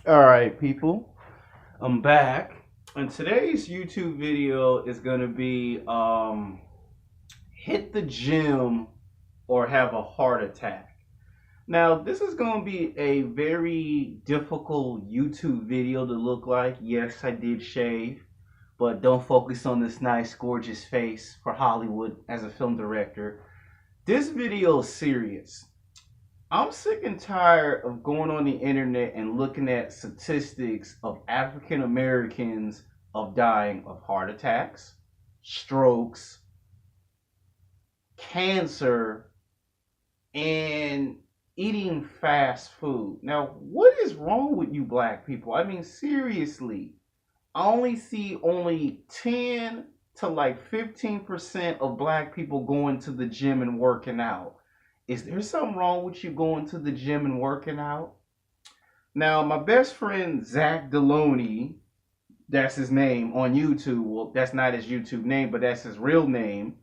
All right, people, I'm back, and today's YouTube video is gonna be hit the gym or have a heart attack. Now, this is gonna be a very difficult YouTube video to look like. Yes, I did shave, but don't focus on this nice, gorgeous face for Hollywood as a film director. This video is serious. I'm sick and tired of going on the internet and looking at statistics of African Americans of dying of heart attacks, strokes, cancer, and eating fast food. Now, what is wrong with you black people? I mean, seriously. I only see only 10 to like 15% of black people going to the gym and working out. Is there something wrong with you going to the gym and working out? Now, my best friend Zach Deloney, that's his name on YouTube. Well, that's not his YouTube name, but that's his real name.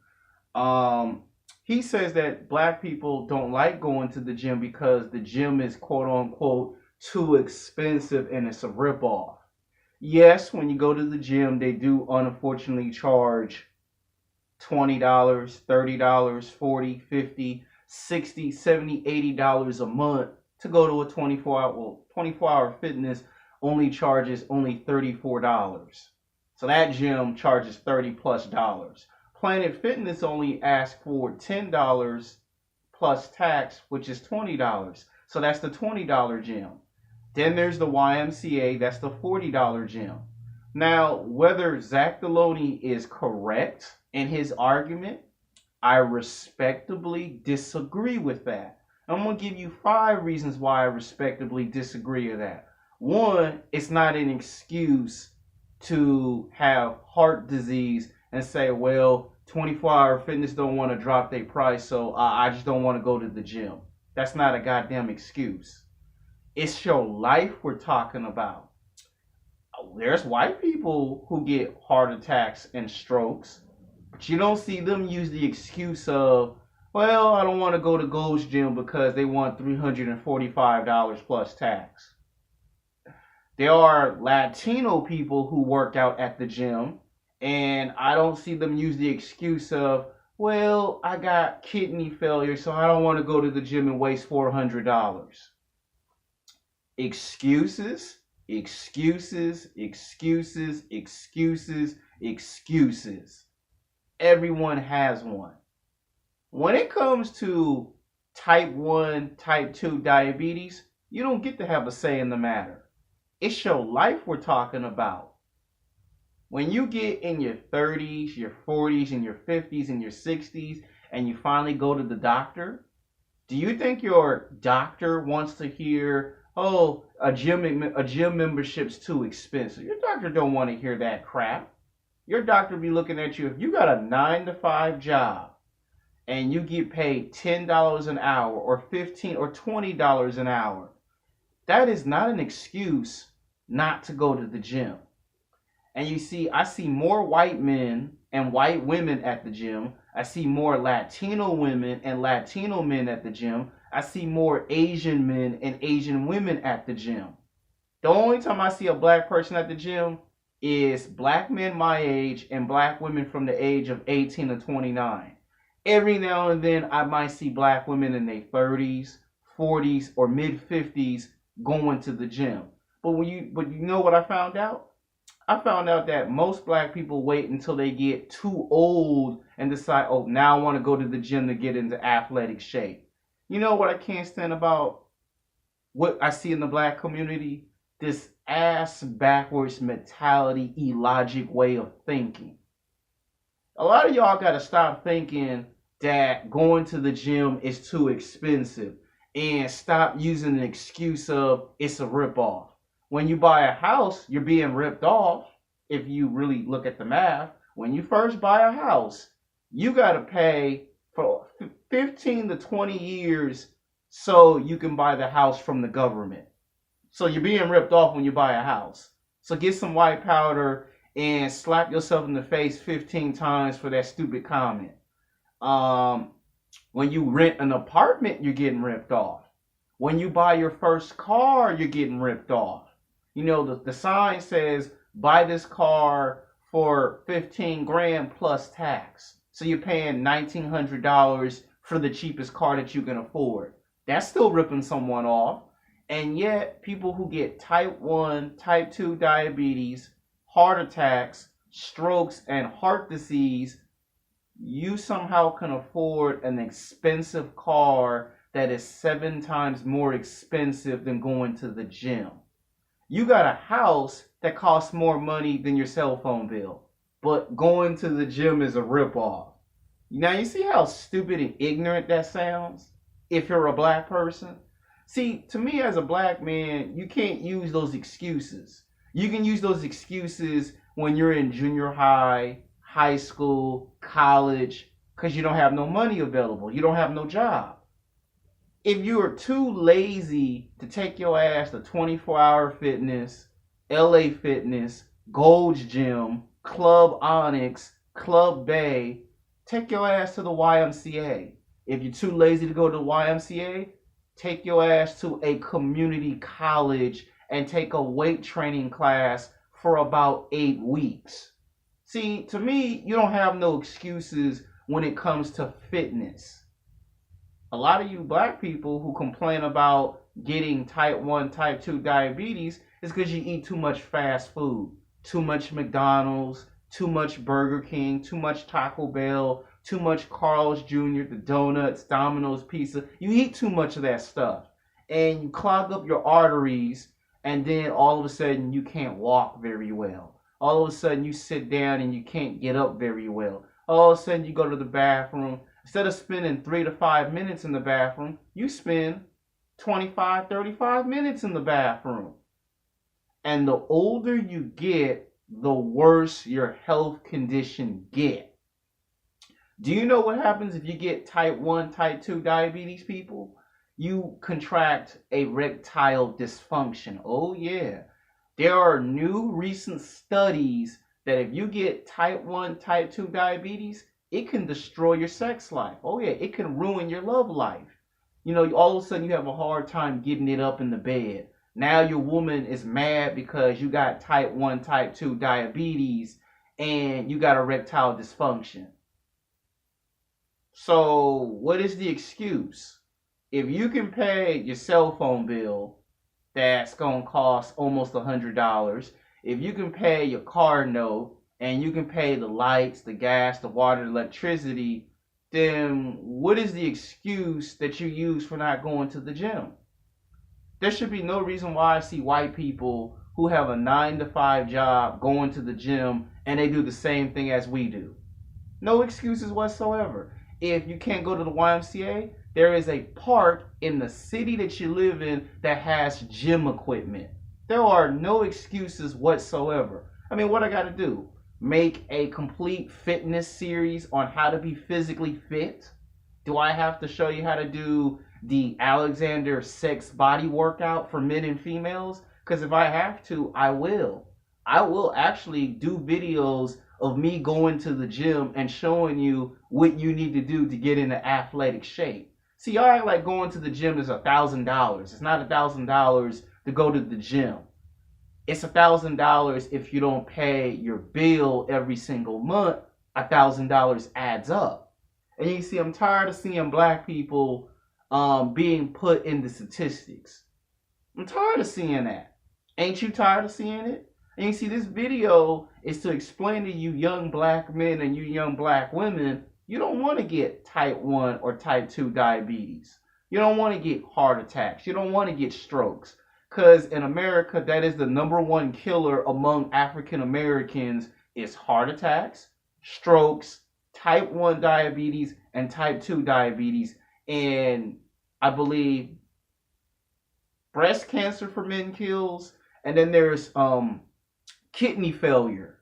Um, he says that black people don't like going to the gym because the gym is quote unquote too expensive and it's a ripoff. Yes, when you go to the gym, they do unfortunately charge $20, $30, 40, 50, 60, 70, $80 a month to go to a 24-hour fitness only charges only $34. So that gym charges $30 plus. Planet Fitness only asks for $10 plus tax, which is $20. So that's the $20 gym. Then there's the YMCA, that's the $40 gym. Now, whether Zach Deloney is correct in his argument, I respectably disagree with that. I'm going to give you 5 reasons why I respectably disagree with that. One, it's not an excuse to have heart disease and say, well, 24-hour fitness don't want to drop their price, so I just don't want to go to the gym. That's not a goddamn excuse. It's your life we're talking about. There's white people who get heart attacks and strokes, but you don't see them use the excuse of, well, I don't want to go to Gold's Gym because they want $345 plus tax. There are Latino people who work out at the gym, and I don't see them use the excuse of, well, I got kidney failure, so I don't want to go to the gym and waste $400. Excuses, excuses, excuses, excuses, excuses. Everyone has one. When it comes to type 1, type 2 diabetes, you don't get to have a say in the matter. It's your life we're talking about. When you get in your 30s, your 40s, and your 50s, and your 60s, and you finally go to the doctor, do you think your doctor wants to hear, oh, a gym membership's too expensive? Your doctor don't want to hear that crap. Your doctor be looking at you, if you got a 9 to 5 job and you get paid $10 an hour or $15 or $20 an hour, that is not an excuse not to go to the gym. And you see, I see more white men and white women at the gym. I see more Latino women and Latino men at the gym. I see more Asian men and Asian women at the gym. The only time I see a black person at the gym is black men my age and black women from the age of 18 to 29. Every now and then I might see black women in their 30s, 40s, or mid 50s going to the gym. But you know what I found out? I found out that most black people wait until they get too old and decide, oh, now I want to go to the gym to get into athletic shape. You know what I can't stand about what I see in the black community? This ass backwards mentality, illogic way of thinking. A lot of y'all got to stop thinking that going to the gym is too expensive and stop using the excuse of it's a ripoff. When you buy a house, you're being ripped off. If you really look at the math, when you first buy a house, you got to pay for 15 to 20 years so you can buy the house from the government. So you're being ripped off when you buy a house. So get some white powder and slap yourself in the face 15 times for that stupid comment. When you rent an apartment, you're getting ripped off. When you buy your first car, you're getting ripped off. The sign says buy this car for 15 grand plus tax. So you're paying $1,900 for the cheapest car that you can afford. That's still ripping someone off. And yet, people who get type 1, type 2 diabetes, heart attacks, strokes, and heart disease, you somehow can afford an expensive car that is 7 times more expensive than going to the gym. You got a house that costs more money than your cell phone bill, but going to the gym is a ripoff. Now, you see how stupid and ignorant that sounds if you're a black person? See, to me as a black man, you can't use those excuses. You can use those excuses when you're in junior high, high school, college, because you don't have no money available. You don't have no job. If you are too lazy to take your ass to 24-hour fitness, LA Fitness, Gold's Gym, Club Onyx, Club Bay, take your ass to the YMCA. If you're too lazy to go to the YMCA, take your ass to a community college and take a weight training class for about 8 weeks. See, to me, you don't have no excuses when it comes to fitness. A lot of you black people who complain about getting type 1, type 2 diabetes is because you eat too much fast food, too much McDonald's, too much Burger King, too much Taco Bell, too much Carl's Jr., the donuts, Domino's Pizza. You eat too much of that stuff and you clog up your arteries, and then all of a sudden you can't walk very well. All of a sudden you sit down and you can't get up very well. All of a sudden you go to the bathroom. Instead of spending 3 to 5 minutes in the bathroom, you spend 25, 35 minutes in the bathroom. And the older you get, the worse your health condition get. Do you know what happens if you get type 1, type 2 diabetes, people? You contract erectile dysfunction. Oh yeah. There are new recent studies that if you get type 1, type 2 diabetes, it can destroy your sex life. Oh yeah, it can ruin your love life. All of a sudden you have a hard time getting it up in the bed. Now your woman is mad because you got type 1, type 2 diabetes and you got erectile dysfunction. So what is the excuse? If you can pay your cell phone bill, that's going to cost almost $100. If you can pay your car note, and you can pay the lights, the gas, the water, the electricity, then what is the excuse that you use for not going to the gym? There should be no reason why I see white people who have a 9-to-5 job going to the gym and they do the same thing as we do. No excuses whatsoever. If you can't go to the YMCA, there is a park in the city that you live in that has gym equipment. There are no excuses whatsoever. I mean, what I got to do? Make a complete fitness series on how to be physically fit? Do I have to show you how to do the Alexander sex body workout for men and females? Because if I have to, I will. I will actually do videos of me going to the gym and showing you what you need to do to get into athletic shape. See, y'all act like going to the gym is $1,000. It's not $1,000 to go to the gym. It's $1,000 if you don't pay your bill every single month. $1,000 adds up. And you see, I'm tired of seeing black people being put in the statistics. I'm tired of seeing that. Ain't you tired of seeing it? And you see, this video is to explain to you young black men and you young black women, you don't want to get type 1 or type 2 diabetes. You don't want to get heart attacks. You don't want to get strokes. Because in America, that is the #1 killer among African Americans is heart attacks, strokes, type 1 diabetes, and type 2 diabetes. And I believe breast cancer for men kills. And then there's kidney failure.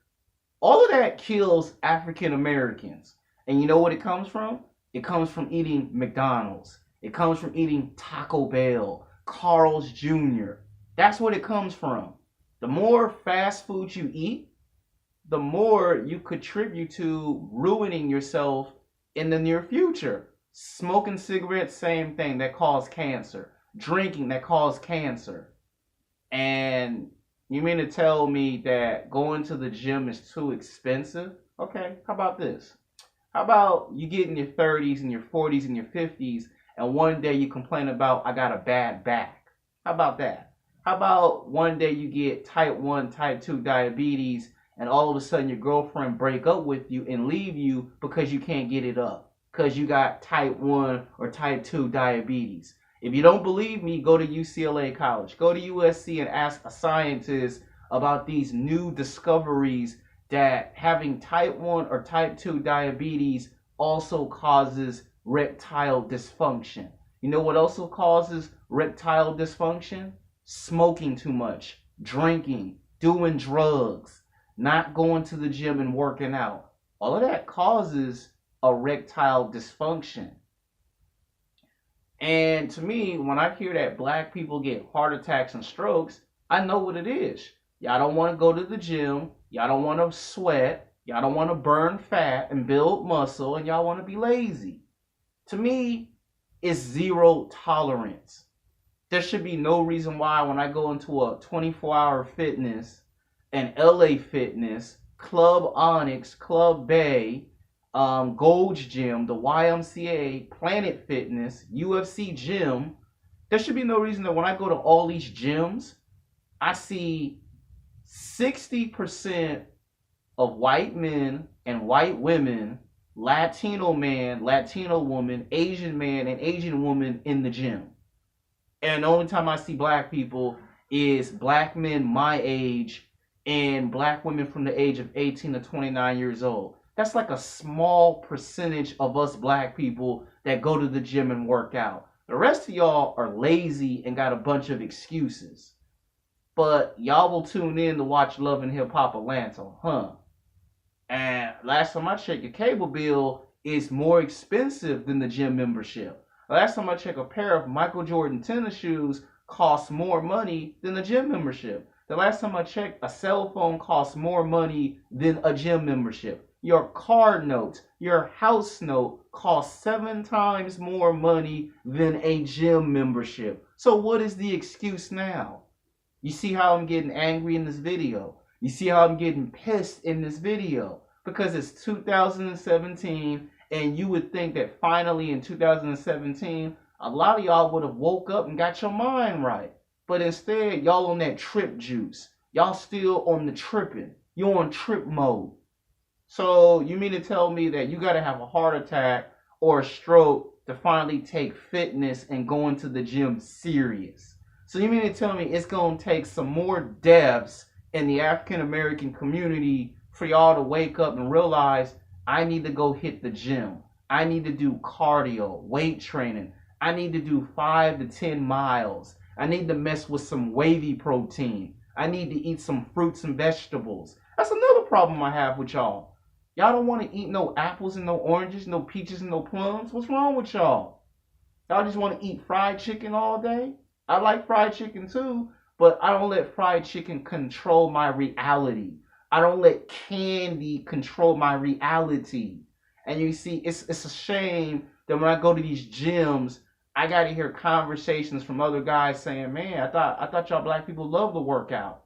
All of that kills African Americans. And you know what it comes from? It comes from eating McDonald's. It comes from eating Taco Bell, Carl's Jr. That's what it comes from. The more fast food you eat, the more you contribute to ruining yourself in the near future. Smoking cigarettes, same thing, that cause cancer. Drinking, that cause cancer. And You mean to tell me that going to the gym is too expensive? Okay, how about this? How about you get in your 30s and your 40s and your 50s and one day you complain about I got a bad back? How about that? How about one day you get type 1, type 2 diabetes and all of a sudden your girlfriend break up with you and leave you because you can't get it up because you got type 1 or type 2 diabetes? If you don't believe me, go to UCLA College. Go to USC and ask a scientist about these new discoveries that having type 1 or type 2 diabetes also causes erectile dysfunction. You know what also causes erectile dysfunction? Smoking too much, drinking, doing drugs, not going to the gym and working out. All of that causes erectile dysfunction. And to me, when I hear that black people get heart attacks and strokes, I know what it is. Y'all don't want to go to the gym. Y'all don't want to sweat. Y'all don't want to burn fat and build muscle. And y'all want to be lazy. To me, it's zero tolerance. There should be no reason why when I go into a 24-hour fitness, an LA Fitness, Club Onyx, Club Bay, Gold's Gym, the YMCA, Planet Fitness, UFC Gym, there should be no reason that when I go to all these gyms, I see 60% of white men and white women, Latino man, Latino woman, Asian man, and Asian woman in the gym. And the only time I see black people is black men my age and black women from the age of 18 to 29 years old. That's like a small percentage of us black people that go to the gym and work out. The rest of y'all are lazy and got a bunch of excuses. But y'all will tune in to watch Love and Hip Hop Atlanta, huh? And last time I checked, your cable bill is more expensive than the gym membership. Last time I checked, a pair of Michael Jordan tennis shoes costs more money than the gym membership. The last time I checked, a cell phone costs more money than a gym membership. Your car note, your house note costs 7 times more money than a gym membership. So what is the excuse now? You see how I'm getting angry in this video? You see how I'm getting pissed in this video? Because it's 2017 and you would think that finally in 2017, a lot of y'all would have woke up and got your mind right. But instead, y'all on that trip juice. Y'all still on the tripping. You're on trip mode. So you mean to tell me that you got to have a heart attack or a stroke to finally take fitness and going to the gym serious? So you mean to tell me it's going to take some more deaths in the African American community for y'all to wake up and realize I need to go hit the gym. I need to do cardio, weight training. I need to do 5 to 10 miles. I need to mess with some wavy protein. I need to eat some fruits and vegetables. That's another problem I have with y'all. Y'all don't want to eat no apples and no oranges, no peaches and no plums. What's wrong with y'all? Y'all just want to eat fried chicken all day? I like fried chicken too, but I don't let fried chicken control my reality. I don't let candy control my reality. And you see, it's a shame that when I go to these gyms, I got to hear conversations from other guys saying, man, I thought y'all black people love to work out.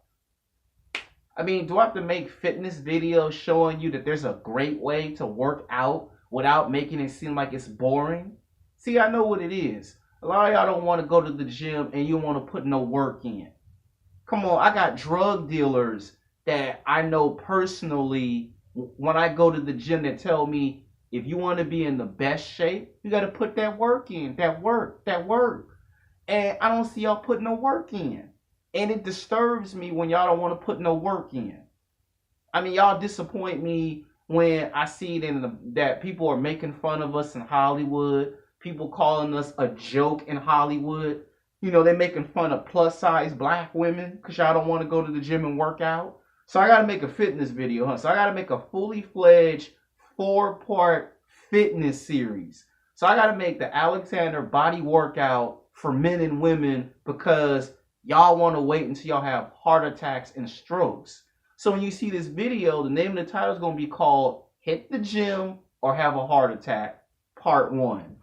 I mean, do I have to make fitness videos showing you that there's a great way to work out without making it seem like it's boring? See, I know what it is. A lot of y'all don't want to go to the gym and you don't want to put no work in. Come on, I got drug dealers that I know personally when I go to the gym that tell me if you want to be in the best shape, you got to put that work in, that work. And I don't see y'all putting no work in. And it disturbs me when y'all don't want to put no work in. I mean, y'all disappoint me when I see that people are making fun of us in Hollywood. People calling us a joke in Hollywood. You know, they're making fun of plus size black women because y'all don't want to go to the gym and work out. So I got to make a fitness video, huh? So I got to make a fully fledged 4-part fitness series. So I got to make the Alexander body workout for men and women because y'all want to wait until y'all have heart attacks and strokes. So when you see this video, the name of the title is going to be called Hit the Gym or Have a Heart Attack, Part 1.